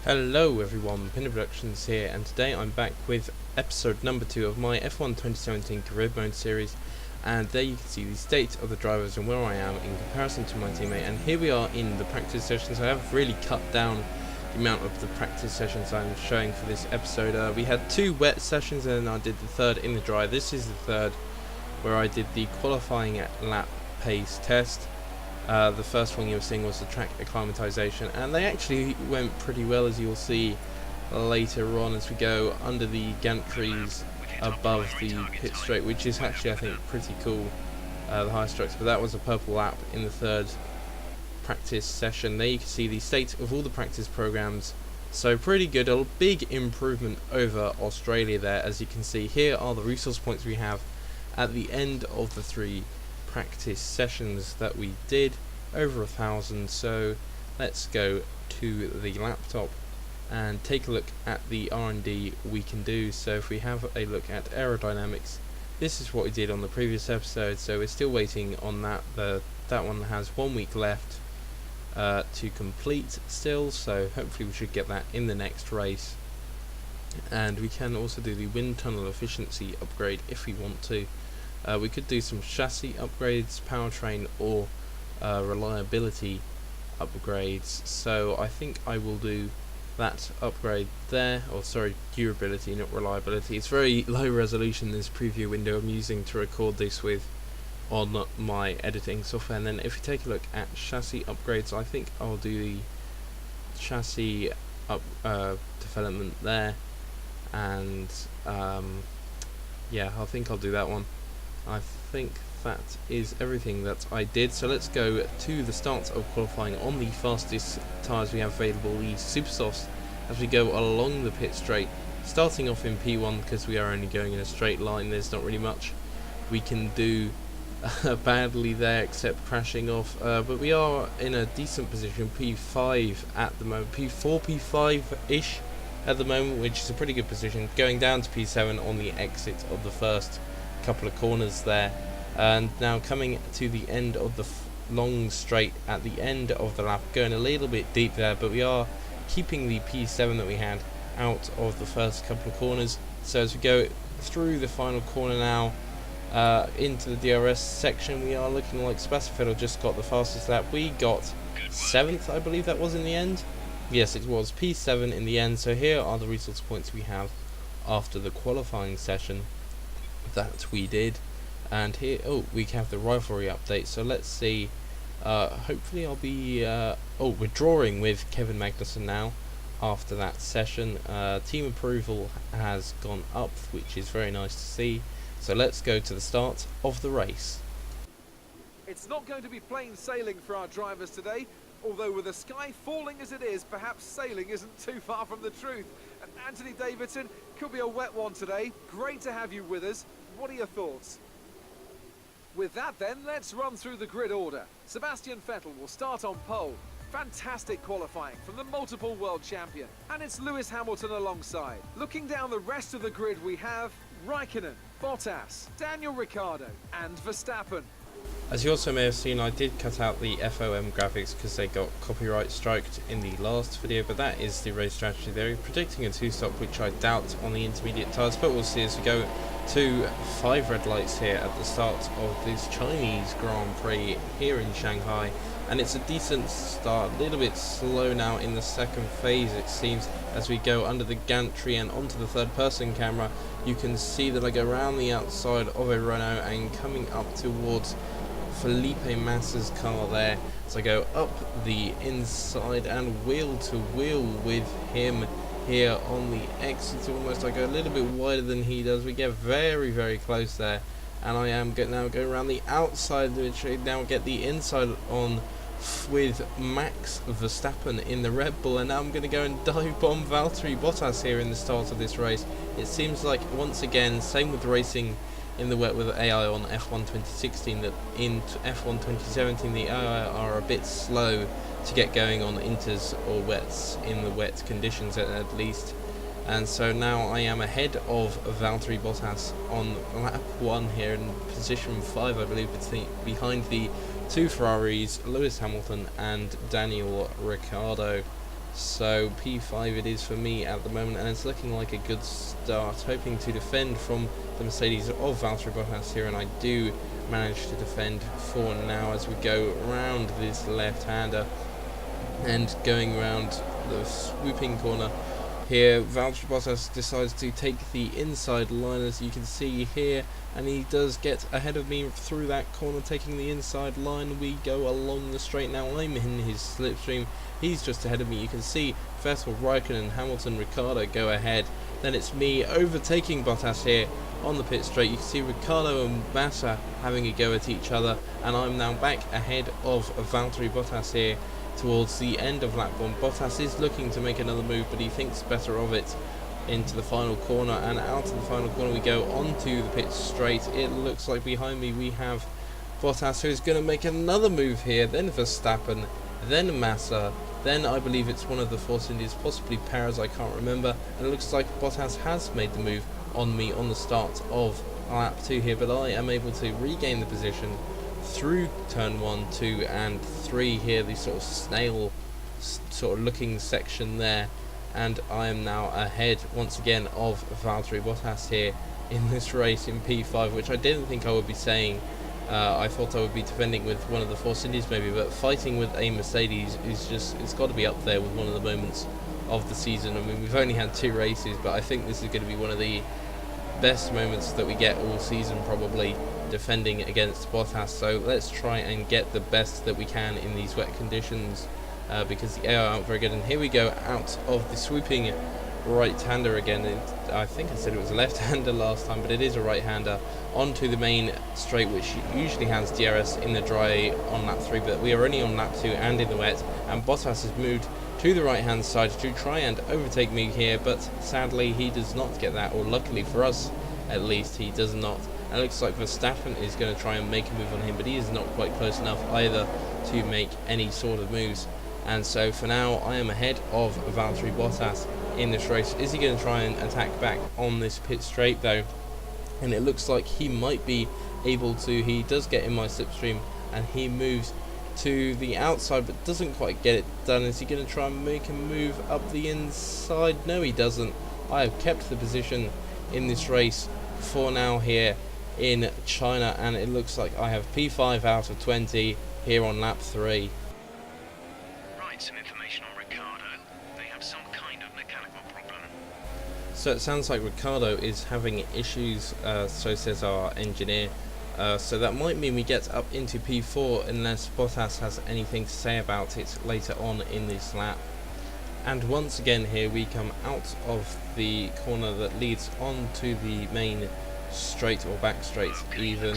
Hello everyone, Pinder Productions here, and today I'm back with episode number 2 of my F1 2017 Career Mode series. And there you can see the state of the drivers and where I am in comparison to my teammate. And here we are in the practice sessions. I have really cut down the amount of the practice sessions I'm showing for this episode. We had 2 wet sessions and I did the third in the dry. This is the third where I did the qualifying lap pace test. The first one you were seeing was the track acclimatization, and they actually went pretty well, as you'll see later on as we go under the gantries above the pit straight, which is actually, I think, pretty cool, the high strokes. But that was a purple lap in the third practice session. There you can see the state of all the practice programs, so pretty good. A big improvement over Australia there. As you can see, here are the resource points we have at the end of the 3 practice sessions that we did, over 1,000. So let's go to the laptop and take a look at the R&D we can do. So if we have a look at aerodynamics, this is what we did on the previous episode, so we're still waiting on that. That one has 1 week left to complete still, so hopefully we should get that in the next race. And we can also do the wind tunnel efficiency upgrade if we want to. We could do some chassis upgrades, powertrain, or reliability upgrades. So I think I will do that upgrade there, or sorry, durability, not reliability. It's very low resolution, this preview window I'm using to record this with on my editing software. And then if you take a look at chassis upgrades, I think I'll do the chassis development there, and yeah, I think I'll do that one. I think that is everything that I did. So let's go to the start of qualifying on the fastest tyres we have available, the Super Softs, as we go along the pit straight, starting off in P1 because we are only going in a straight line. There's not really much we can do badly there except crashing off, but we are in a decent position, P5 at the moment, P4, P5-ish at the moment, which is a pretty good position, going down to P7 on the exit of the first couple of corners there. And now coming to the end of the long straight at the end of the lap, going a little bit deep there, but we are keeping the P7 that we had out of the first couple of corners. So as we go through the final corner now, into the DRS section, we are looking like Sebastian just got the fastest lap. We got 7th, I believe that was in the end. Yes, it was P7 in the end. So here are the resource points we have after the qualifying session that we did. And here, oh, we have the rivalry update. So let's see, hopefully I'll be withdrawing with Kevin Magnussen now after that session. Team approval has gone up, which is very nice to see. So let's go to the start of the race. It's not going to be plain sailing for our drivers today, although with the sky falling as it is, perhaps sailing isn't too far from the truth. And Anthony Davidson, could be a wet one today. Great to have you with us. What are your thoughts? With that then, let's run through the grid order. Sebastian Vettel will start on pole. Fantastic qualifying from the multiple world champion. And it's Lewis Hamilton alongside. Looking down the rest of the grid, we have Raikkonen, Bottas, Daniel Ricciardo and Verstappen. As you also may have seen, I did cut out the FOM graphics because they got copyright striked in the last video, but that is the race strategy. They're predicting a 2-stop, which I doubt on the intermediate tyres, but we'll see as we go to 5 red lights here at the start of this Chinese Grand Prix here in Shanghai. And it's a decent start, a little bit slow now in the second phase it seems, as we go under the gantry and onto the third person camera. You can see that I go around the outside of a Renault and coming up towards Felipe Massa's car there. So I go up the inside and wheel to wheel with him here on the exit almost. I go a little bit wider than he does. We get very, very close there. And I am now going around the outside, which I now get the inside on with Max Verstappen in the Red Bull, and now I'm going to go and dive bomb Valtteri Bottas here in the start of this race. It seems like once again, same with racing in the wet with AI on F1 2016, that in F1 2017 the AI are a bit slow to get going on inters or wets in the wet conditions at least. And so now I am ahead of Valtteri Bottas on lap 1 here in position 5, I believe, behind the 2 Ferraris, Lewis Hamilton and Daniel Ricciardo. So P5 it is for me at the moment, and it's looking like a good start, hoping to defend from the Mercedes of Valtteri Bottas here, and I do manage to defend for now as we go round this left-hander and going round the swooping corner. Here Valtteri Bottas decides to take the inside line, as you can see here, and he does get ahead of me through that corner, taking the inside line. We go along the straight now. I'm in his slipstream, he's just ahead of me. You can see Vettel, Raikkonen, Hamilton, Ricciardo go ahead. Then it's me overtaking Bottas here on the pit straight. You can see Ricciardo and Massa having a go at each other, and I'm now back ahead of Valtteri Bottas here towards the end of lap 1. Bottas is looking to make another move, but he thinks better of it into the final corner, and out of the final corner we go onto the pit straight. It looks like behind me we have Bottas, who is going to make another move here, then Verstappen, then Massa, then I believe it's one of the Force Indies, possibly Perez, I can't remember, and it looks like Bottas has made the move on me on the start of lap 2 here, but I am able to regain the position through turn 1, 2 and 3 here, the sort of snail sort of looking section there, and I am now ahead once again of Valtteri Bottas here in this race in P5, which I didn't think I would be saying. I thought I would be defending with one of the Force Indies maybe, but fighting with a Mercedes is just, it's got to be up there with one of the moments of the season. I mean, we've only had 2 races, but I think this is going to be one of the best moments that we get all season, probably, defending against Bottas. So let's try and get the best that we can in these wet conditions, because the air aren't very good. And here we go out of the swooping right-hander again. I think I said it was a left-hander last time, but it is a right-hander onto the main straight, which usually has DRS in the dry on lap 3, but we are only on lap 2 and in the wet, and Bottas has moved to the right-hand side to try and overtake me here, but sadly he does not get that, or luckily for us at least he does not. And it looks like Verstappen is going to try and make a move on him, but he is not quite close enough either to make any sort of moves. And so for now I am ahead of Valtteri Bottas in this race. Is he going to try and attack back on this pit straight though? And it looks like he might be able to. He does get in my slipstream and he moves to the outside, but doesn't quite get it done. Is he going to try and make a move up the inside? No, he doesn't. I have kept the position in this race for now here in China, and it looks like I have P5 out of 20 here on lap 3. Right, some information on Ricciardo. They have some kind of mechanical problem. So it sounds like Ricciardo is having issues, so says our engineer. So that might mean we get up into P4 unless Bottas has anything to say about it later on in this lap. And once again here we come out of the corner that leads onto the main straight, or back straight even,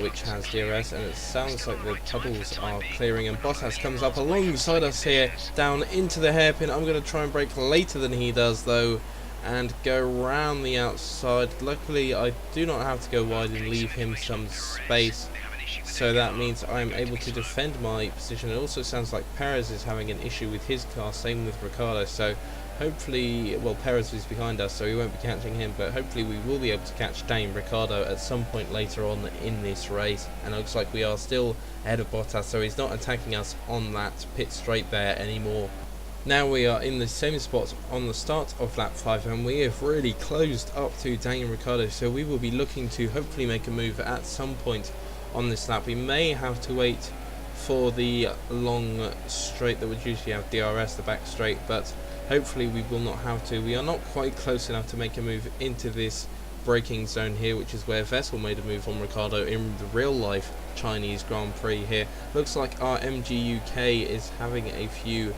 which has DRS, and it sounds like the puddles are clearing, and Bottas comes up alongside us here down into the hairpin. I'm going to try and brake later than he does though, and go round the outside. Luckily I do not have to go wide and leave him some space, so that means I'm able to defend my position. It also sounds like Perez is having an issue with his car, same with Ricciardo, so hopefully, well, Perez is behind us so we won't be catching him, but hopefully we will be able to catch Dame Ricciardo at some point later on in this race. And it looks like we are still ahead of Bottas, so he's not attacking us on that pit straight there anymore. Now we are in the same spot on the start of lap 5, and we have really closed up to Daniel Ricciardo, so we will be looking to hopefully make a move at some point on this lap. We may have to wait for the long straight that would usually have DRS, the back straight, but hopefully we will not have to. We are not quite close enough to make a move into this braking zone here, which is where Vettel made a move on Ricciardo in the real life Chinese Grand Prix here. Looks like our MG UK is having a few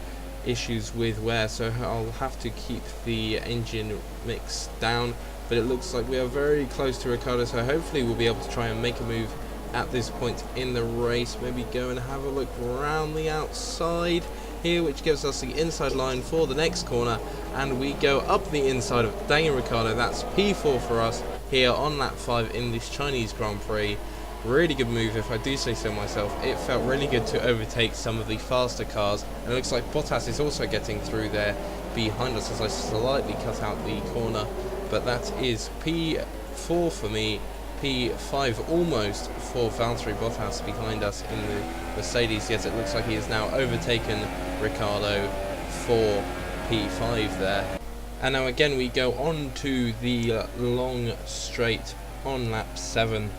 issues with wear, so I'll have to keep the engine mix down, but it looks like we are very close to Ricciardo, so hopefully we'll be able to try and make a move at this point in the race. Maybe go and have a look around the outside here, which gives us the inside line for the next corner, and we go up the inside of Daniel Ricciardo. That's P4 for us here on lap 5 in this Chinese Grand Prix. Really good move, if I do say so myself. It felt really good to overtake some of the faster cars, and it looks like Bottas is also getting through there behind us as I slightly cut out the corner, but that is P4 for me, P5 almost for Valtteri Bottas behind us in the Mercedes. Yes, it looks like he has now overtaken Ricciardo for P5 there. And now again we go on to the long straight on lap 7,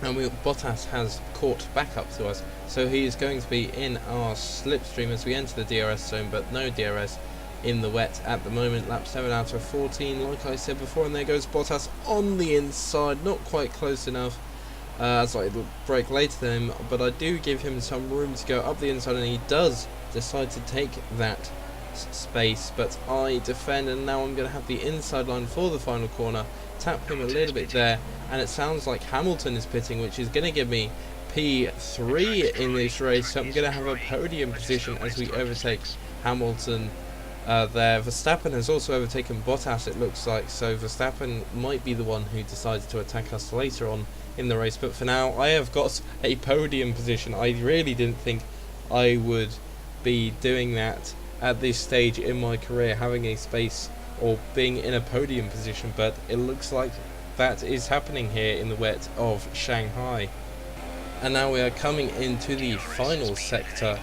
and Bottas has caught back up to us, so he is going to be in our slipstream as we enter the DRS zone, but no DRS in the wet at the moment. Lap 7 out of 14, like I said before, and there goes Bottas on the inside, not quite close enough. As I brake later than him, but I do give him some room to go up the inside, and he does decide to take that space, but I defend, and now I'm going to have the inside line for the final corner, tap him a little bit there, and it sounds like Hamilton is pitting, which is going to give me P3 in this race, so I'm going to have a podium position as we overtake Hamilton there. Verstappen has also overtaken Bottas, it looks like, so Verstappen might be the one who decides to attack us later on in the race, but for now I have got a podium position. I really didn't think I would be doing that at this stage in my career, having a space or being in a podium position, but it looks like that is happening here in the wet of Shanghai. And now we are coming into the final sector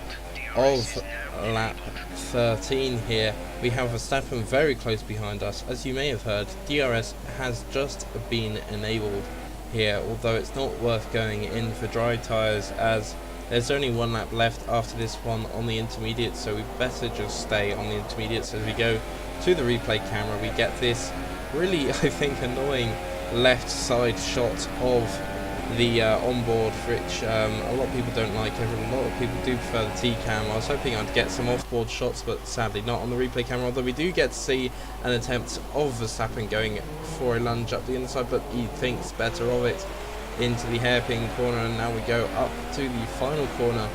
of lap 13 here. We have Verstappen very close behind us. As you may have heard, DRS has just been enabled here, although it's not worth going in for dry tyres as there's only one lap left after this one on the intermediate, so we better just stay on the intermediates. As we go to the replay camera, we get this really, I think, annoying left side shot of the onboard, which a lot of people don't like. A lot of people do prefer the T-cam. I was hoping I'd get some off-board shots, but sadly not on the replay camera, although we do get to see an attempt of Verstappen going for a lunge up the inside, but he thinks better of it into the hairpin corner. And now we go up to the final corner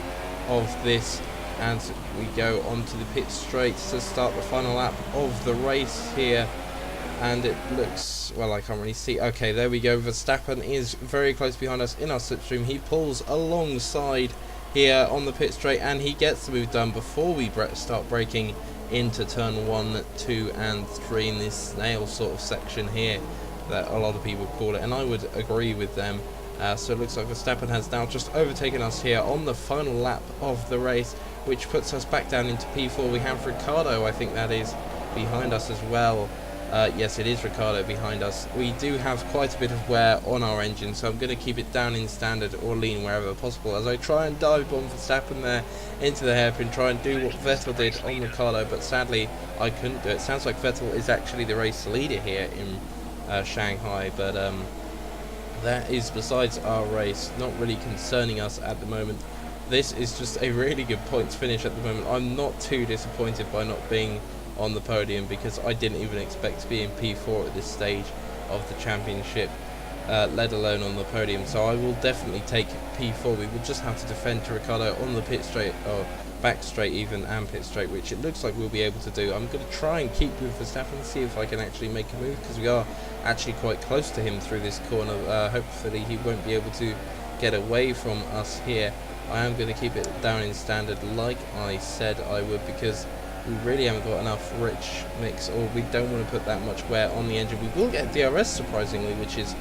of this, and we go onto the pit straight to start the final lap of the race here. And it looks, well, I can't really see. Okay, there we go. Verstappen is very close behind us in our slipstream. He pulls alongside here on the pit straight, and he gets the move done before we start braking into turn 1, 2 and 3 in this snail sort of section here that a lot of people call it, and I would agree with them. So it looks like Verstappen has now just overtaken us here on the final lap of the race, which puts us back down into P4. We have Ricciardo, I think that is, behind us as well. Yes, it is Ricciardo behind us. We do have quite a bit of wear on our engine, so I'm going to keep it down in standard or lean wherever possible as I try and dive bomb Verstappen there into the hairpin, try and do what Vettel did on Ricciardo, but sadly I couldn't do it. Sounds like Vettel is actually the race leader here in Shanghai, but that is besides our race, not really concerning us at the moment. This is just a really good points finish at the moment. I'm not too disappointed by not being on the podium, because I didn't even expect to be in P4 at this stage of the championship, let alone on the podium. So I will definitely take P4. We will just have to defend to Ricciardo on the pit straight, or back straight even, and pit straight, which it looks like we'll be able to do. I'm going to try and keep with Verstappen, see if I can actually make a move, because we are actually quite close to him through this corner. Hopefully he won't be able to get away from us here. I am going to keep it down in standard like I said I would, because we really haven't got enough rich mix, or we don't want to put that much wear on the engine. We will get DRS surprisingly, which is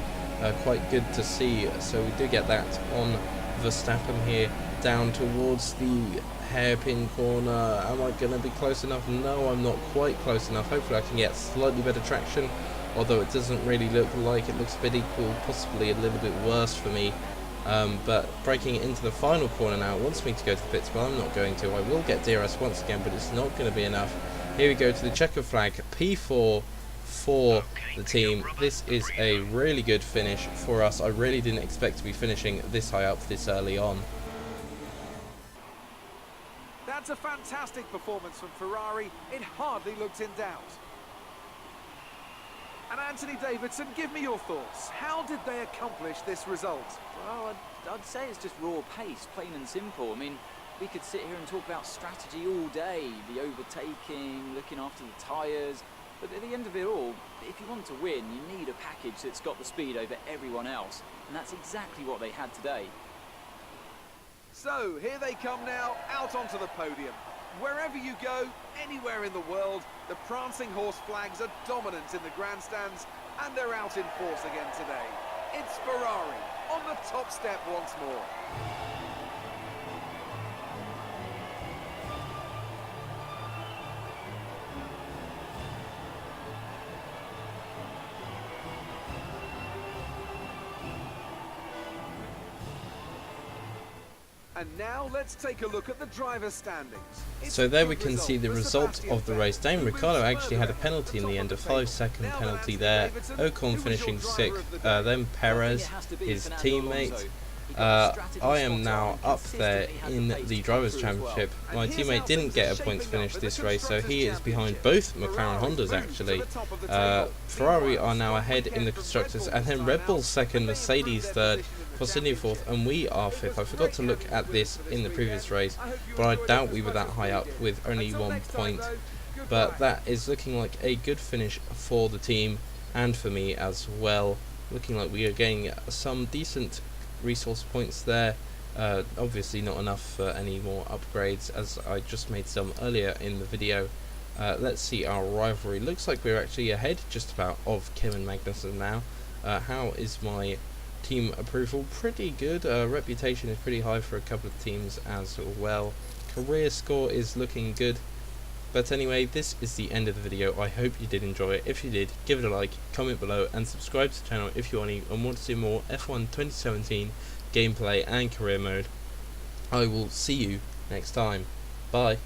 quite good to see. So we do get that on Verstappen here down towards the hairpin corner. Am I going to be close enough? No, I'm not quite close enough. Hopefully I can get slightly better traction, although it doesn't really look like it. Looks a bit equal, possibly a little bit worse for me. But breaking into the final corner now, it wants me to go to the pits, but I'm not going to. I will get DRS once again, but it's not going to be enough. Here we go to the checker flag, P4 for the team. This is a really good finish for us. I really didn't expect to be finishing this high up this early on. That's a fantastic performance from Ferrari. It hardly looked in doubt. And Anthony Davidson, give me your thoughts. How did they accomplish this result? Well, I'd say it's just raw pace, plain and simple. I mean, we could sit here and talk about strategy all day, the overtaking, looking after the tyres, but at the end of it all, if you want to win, you need a package that's got the speed over everyone else, and that's exactly what they had today. So, here they come now, out onto the podium. Wherever you go, anywhere in the world, the prancing horse flags are dominant in the grandstands, and they're out in force again today. It's Ferrari on the top step once more. And now let's take a look at the driver's standings. It's So a there good we can see the for result Sebastian of the Vettel, race. Daniel who Ricciardo moves actually had a further penalty in to the top end, a of the table. 5-second Now penalty Anthony there. Davidson, Ocon who was finishing your driver 6th, of the day? then Perez, his teammate. I am now up there in the Drivers' Championship. My teammate didn't get a points finish this race, so he is behind both McLaren Hondas actually. Ferrari are now ahead in the Constructors, and then Red Bull 2nd, Mercedes 3rd, Force India 4th, and we are 5th. I forgot to look at this in the previous race, but I doubt we were that high up with only 1 point. But that is looking like a good finish for the team, and for me as well. Looking like we are getting some decent resource points there. Obviously not enough for any more upgrades, as I just made some earlier in the video. Let's see our rivalry. Looks like we're actually ahead just about of Kim and Magnussen now. How is my team approval? Pretty good. Reputation is pretty high for a couple of teams as well. Career score is looking good. But anyway, this is the end of the video. I hope you did enjoy it. If you did, give it a like, comment below, and subscribe to the channel if you want to see more F1 2017 gameplay and career mode. I will see you next time. Bye.